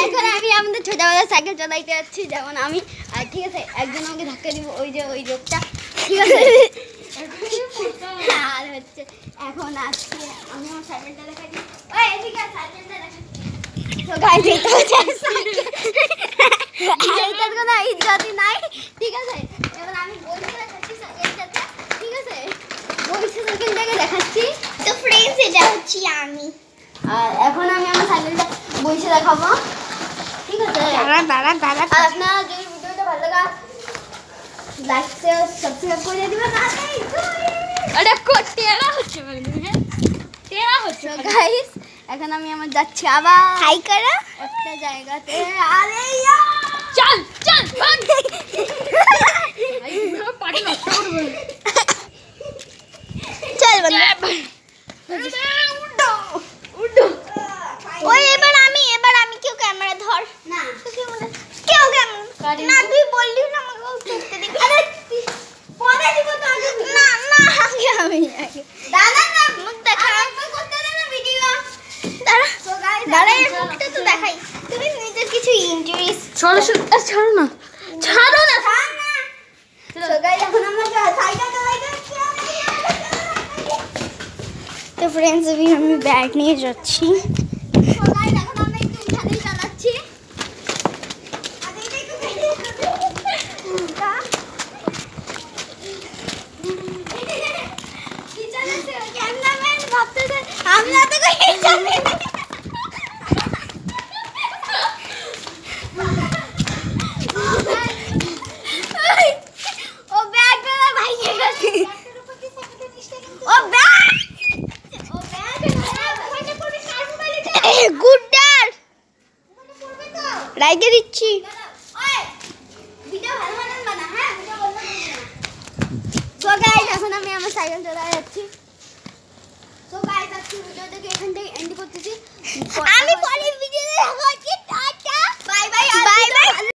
এখন আমি আমাদের ছোটবেলায় সাইকেল চালাইতে যাচ্ছি যেমন আমি আর ঠিক আছে একজন আমাকে ধাক্কা দিব ওই যে ওই লোকটা ঠিক আছে আর হচ্ছে এখন আজকে আমি আমার সাইকেলটা দেখাই দিই ওই এদিকে সাইকেলটা দেখাই তো গাইস এটা হচ্ছে এইটার কোনো ইজ্জতই নাই ঠিক আছে এবার আমি বলতে দেখাচ্ছি সাইকেলটাতে ঠিক আছে বলছি সাইকেলটাকে দেখাচ্ছি তো ফ্রেন্ডস এটা হচ্ছে আমি আর এখন আমি আমার সাইকেলটা বসে দেখাবো ঠিক আছে দাঁড়া আর আপনারা যদি ভিডিওটা ভালো লাগে লাইক শেয়ার সাবস্ক্রাইব করে দিবেন আরে টেরা হচ্ছে মানে টেরা হচ্ছে গাইস এখন আমি আমার যাচ্ছি আবার হাই করা একটা জায়গাতে আরে চল চল ভাই পুরো পাটি নষ্ট করব চল বন্ধু উঠো ওই এবার আমি কেউ ক্যামেরা ধর না কেউ ক্যামেরা না তুই বললি না আমাকে উঠতে দিবি আরে পরে দিব তো না আগে আমি দাদা না মুখ দেখা করতে দে না ভিডিও দাঁড়া মুখটা তো দেখাই তুমি নিজে কিছু ইন্টারেস্ট ছাড়ো না সো গাইস এখন আমরা সাইকেল চালাইতে তো फ्रेंड्स अभी हम बैग নিয়ে যাচ্ছি সো গাইস এখন আমরা একটু উঠানে চালাচ্ছি আর এটা একটু কি চালাচ্ছে ক্যামেরাম্যান ভাবতেছে আমি না তো কই চালাই ও ব্যাগটা ভাই গেছে ও ব্যাগ গুডার রাইগে দিচ্ছি ভিডিও ভালো বানান হ্যাঁ ভিডিও বন্ধ করে সো গাইস এখন আমি আমার সাইকেল চালাতে যাচ্ছি সো গাইস আজকে ভিডিওটাকে এখান থেকে এন্ড করতেছি আমি